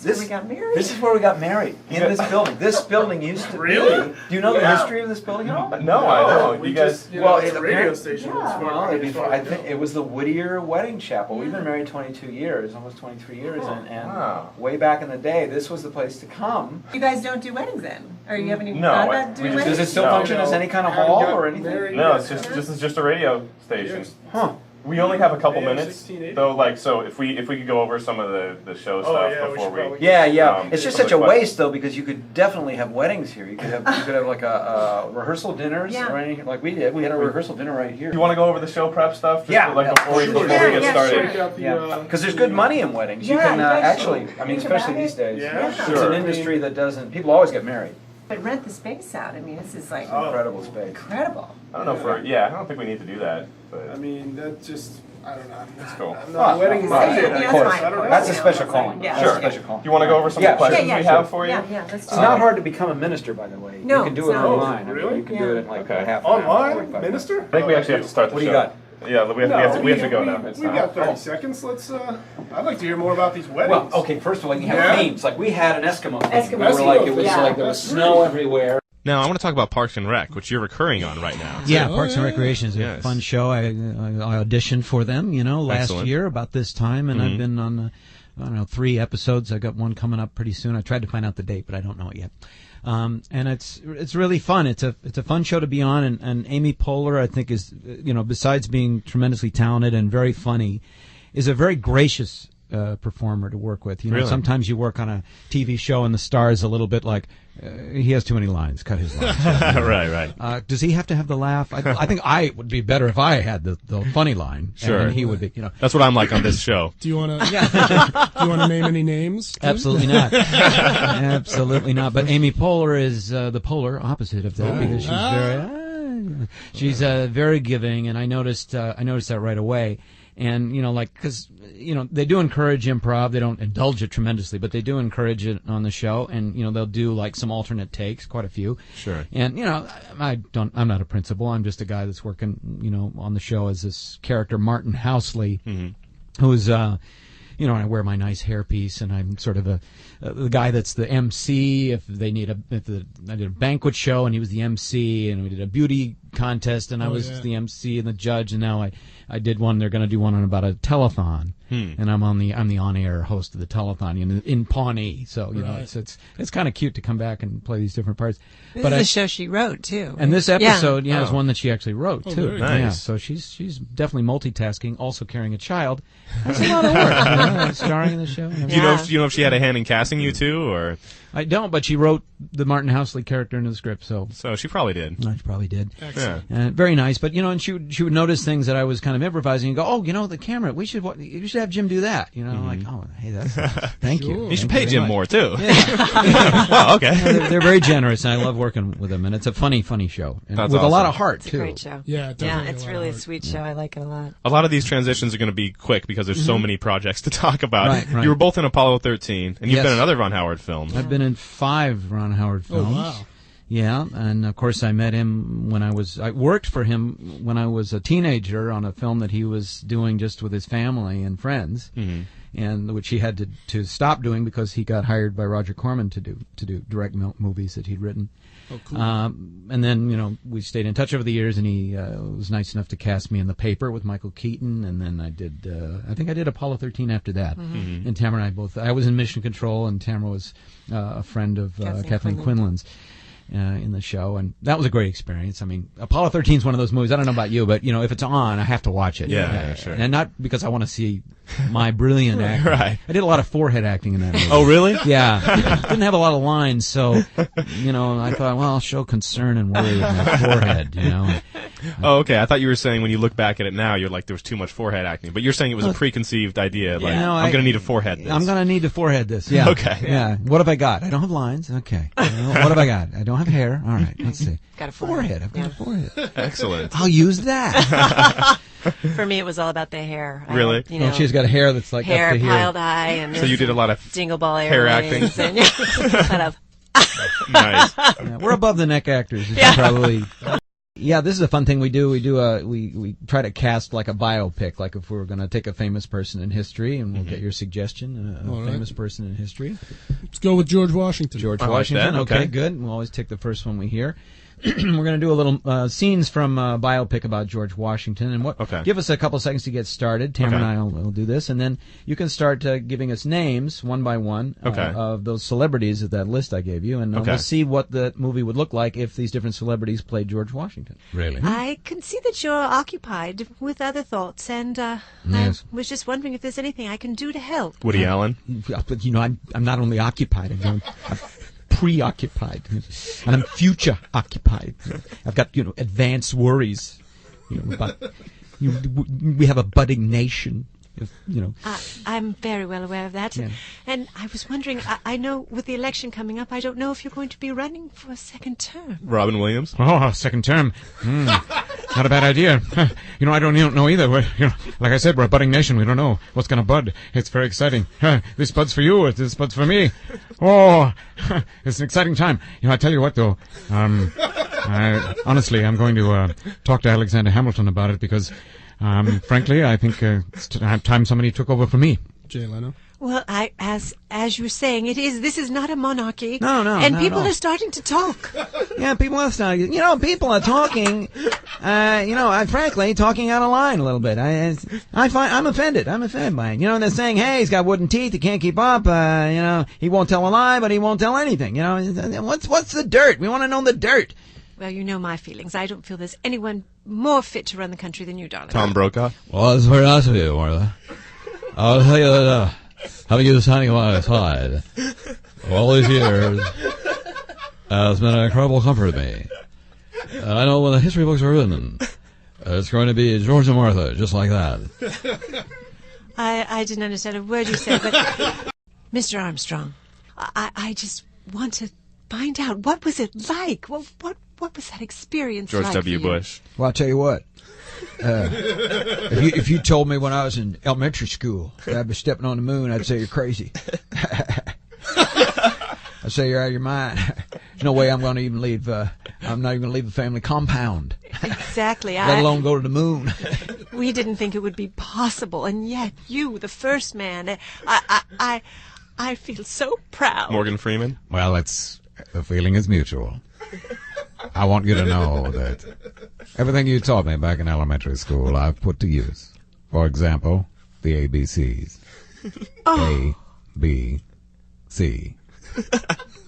This is where we got married. This is where we got married, in this building. This building used to Really? be. Do you know the history of this building at all? No, I don't. You guys. It's a radio station. I think it was the Whittier Wedding Chapel. We've been married 22 years, almost 23 years, and way back in the day, this was the place to come. You guys don't do weddings then? Or you have any No, thought about doing weddings? Does it still function as any kind of hall or anything? No, it's just this is just a radio station. Huh. We only have a couple minutes, 1680. though. Like, so if we could go over some of the show stuff yeah, we before should we. probably- Yeah. It's just some such of a the waste, though, because you could definitely have weddings here. You could have like a rehearsal dinners or anything like we did. We had a rehearsal dinner right here. You want to go over the show prep stuff? Just Yeah. before we Sure. get started. Sure. Yeah, because there's good money in weddings. You Yeah, can you guys actually, should I mean, think especially about these it. days. Yeah, It's sure. an industry that doesn't. People always get married. But rent the space out. I mean, this is like Incredible space. incredible. I don't know I don't think we need to do that. But I mean, that just, I don't know. That's cool. I'm not wedding minded. Yeah, I that's guess. fine. I don't know. That's a special calling. Yeah. That's Sure. a special calling. Do you want to go over some of the questions we have for you? Yeah, let's do It's not hard to become a minister, by the way. No, You can do it's it not. online. I mean, Really? you can do it in like Okay. a half an hour. Online? 45 minutes. Minister? I think we actually have to start the What do show. you got? Yeah, we have to go now. It's We've time. got 30 seconds. Let's. I'd like to hear more about these weddings. Well, okay, first of all, you have Yeah. themes. Like we had an Eskimo theme. Eskimo We were like, it theme. was Yeah. like there was snow everywhere. Now, I want to talk about Parks and Rec, which you're recurring on right now. Yeah, Parks and Recreation is a Yes. fun show. I auditioned for them, last Excellent. year about this time, and I've been on, 3 episodes. I got one coming up pretty soon. I tried to find out the date, but I don't know it yet. And it's really fun. It's a fun show to be on, and Amy Poehler, I think, is besides being tremendously talented and very funny, is a very gracious performer to work with. Really? Sometimes you work on a TV show and the star is a little bit like, he has too many lines, cut his lines. Right. Does he have to have the laugh? I think I would be better if I had the funny line. Sure. And he would be, That's what I'm like on this show. Do you want to name any names? Absolutely not. Absolutely not. But Amy Poehler is the polar opposite of that because she's very giving, and I noticed that right away. And because they do encourage improv. They don't indulge it tremendously, but they do encourage it on the show. And they'll do like some alternate takes, quite a few. Sure. And I'm not a principal. I'm just a guy that's working on the show as this character Martin Housley, who's I wear my nice hairpiece, and I'm sort of the guy that's the MC. If I did a banquet show, and he was the MC, and we did a beauty contest, and I was the MC and the judge, and now I did one. They're going to do one about a telethon, and I'm the on-air host of the telethon in Pawnee. So it's kind of cute to come back and play these different parts. This is a show she wrote too. And this episode, is one that she actually wrote too. very nice. Yeah, so she's definitely multitasking, also carrying a child. That's a lot of work, starring in the show. Do you know if she had a hand in casting you too, or I don't, but she wrote the Martin Housley character into the script, so she probably did. she probably did. Yeah. Very nice, but and she would notice things that I was kind of improvising and go, oh, the camera, you should have Jim do that, like, oh, hey, that's thank you. You should Thank pay very Jim much. more too. Oh, okay. Yeah, they're very generous, and I love working with them, and it's a funny show, and That's with a lot awesome. of heart It's a too. great show. Yeah, definitely. It's really a sweet show. I like it a lot. A lot of these transitions are going to be quick because there's so many projects to talk about. Right. You were both in Apollo 13, and you've Yes. been in other Ron Howard films. I've been in 5 Ron Howard films. Oh, wow. Yeah, and of course I met him I worked for him when I was a teenager on a film that he was doing just with his family and friends, and which he had to stop doing because he got hired by Roger Corman to do direct movies that he'd written. Oh, cool. And then we stayed in touch over the years, and he was nice enough to cast me in The Paper with Michael Keaton, and then I did Apollo 13 after that. And Tamra and I I was in Mission Control, and Tamra was a friend of Kathleen Quinlan's. In the show, and that was a great experience. I mean, Apollo 13 is one of those movies. I don't know about you, but if it's on, I have to watch it. Yeah, sure. And not because I want to see my brilliant acting. Right. I did a lot of forehead acting in that movie. Oh, really? Yeah. Didn't have a lot of lines, so I thought, well, I'll show concern and worry with my forehead. Oh, okay. I thought you were saying when you look back at it now, you're like there was too much forehead acting, but you're saying it was a preconceived idea. Like I'm going to need a forehead. This. I'm going to need to forehead this. Yeah. Okay. Yeah. What have I got? I don't have lines. Okay. What have I got? I don't have hair. All right. Let's see. Got a Forehead. I've got a forehead. Excellent. I'll use that. For me, it was all about the hair. Really? Well, she's got hair that's like hair up to here. piled high, and So you did a lot of jingle ball hair earrings acting? and a lot of nice. Yeah, we're above the neck actors. As you probably. Yeah, this is a fun thing we do. We try to cast like a biopic, like if we were going to take a famous person in history, and we'll get your suggestion, a famous person in history. Let's go with George Washington. George I like Washington. that, okay. Good. We'll always take the first one we hear. We're going to do a little scenes from a biopic about George Washington, and give us a couple seconds to get started. Tamra and I will do this, and then you can start giving us names one by one of those celebrities of that list I gave you, and we'll see what the movie would look like if these different celebrities played George Washington. Really? I can see that you're occupied with other thoughts, and I was just wondering if there's anything I can do to help. Woody Allen. But I'm not only occupied. I'm preoccupied, and I'm future occupied. I've got advanced worries. About we have a budding nation. I'm very well aware of that, and I was wondering. I know with the election coming up, I don't know if you're going to be running for a second term. Robin Williams. Oh, second term. Not a bad idea. I don't know either. Like I said, we're a budding nation. We don't know what's going to bud. It's very exciting. This bud's for you. This bud's for me. Oh, it's an exciting time. I tell you what, though. Honestly, I'm going to talk to Alexander Hamilton about it because, frankly, I think it's time somebody took over for me. Jay Leno. Well, as you were saying, this is not a monarchy. No, and not people at all. are starting to talk. Yeah, people are starting. People are talking. Frankly, talking out of line a little bit. I'm offended. I'm offended by it. They're saying, "Hey, he's got wooden teeth. He can't keep up. He won't tell a lie, but he won't tell anything." What's the dirt? We want to know the dirt. Well, you know my feelings. I don't feel there's anyone more fit to run the country than you, darling. Tom Brokaw. Well, that's very nice of you, Martha. I'll tell you that having you standing by my side all these years has been an incredible comfort to me. And I know when the history books are written, it's going to be George and Martha, just like that. I didn't understand a word you said, but Mr. Armstrong, I just want to find out, what was it like? What was that experience George like W. for you? Bush. Well, I'll tell you what. If you told me when I was in elementary school that I'd be stepping on the moon, I'd say you're crazy. I'd say you're out of your mind. There's no way I'm going to even leave. I'm not even going to leave the family compound. Exactly. Let alone go to the moon. We didn't think it would be possible, and yet you, the first man, I feel so proud. Morgan Freeman. Well, the feeling is mutual. I want you to know that everything you taught me back in elementary school, I've put to use. For example, the ABCs. A, B, C,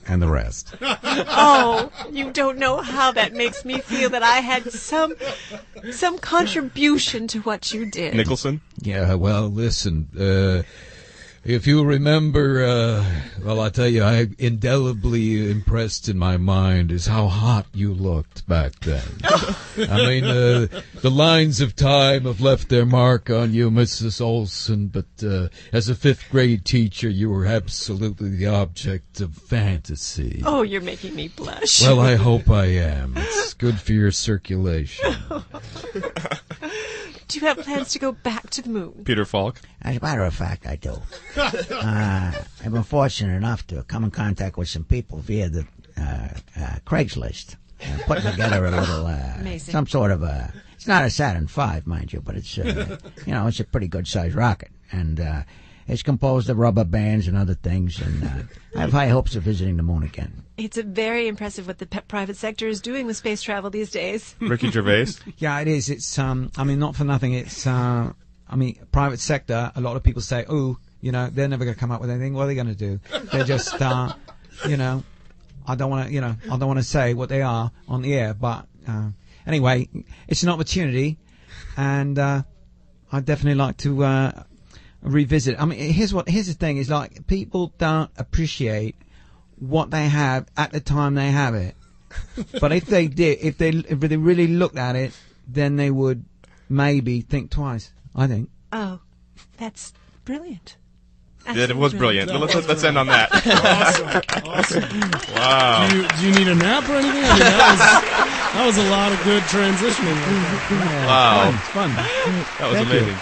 and the rest. Oh, you don't know how that makes me feel that I had some contribution to what you did. Nicholson. Yeah, well, listen, if you remember, I tell you, I indelibly impressed in my mind is how hot you looked back then. I mean, the lines of time have left their mark on you, Mrs. Olson, but as a fifth grade teacher, you were absolutely the object of fantasy. Oh, you're making me blush. Well, I hope I am. It's good for your circulation. Do you have plans to go back to the moon? Peter Falk. As a matter of fact, I do. I've been fortunate enough to come in contact with some people via the Craigslist, putting together a little, some sort of a. It's not a Saturn V, mind you, but it's it's a pretty good sized rocket, and it's composed of rubber bands and other things, and I have high hopes of visiting the moon again. It's very impressive what the private sector is doing with space travel these days. Ricky Gervais. Yeah, it is. It's not for nothing. It's private sector. A lot of people say, oh, they're never going to come up with anything. What are they going to do? They're just, I don't want to say what they are on the air, but anyway, it's an opportunity, and I'd definitely like to revisit. I mean, here's the thing: is like people don't appreciate what they have at the time they have it. But if they did, if they really looked at it, then they would maybe think twice, I think. Oh, that's brilliant. Yeah, it was brilliant. Let's end on that. Awesome. Wow. Do you need a nap or anything? I mean, that was a lot of good transitioning. Wow. It's fun. That was amazing.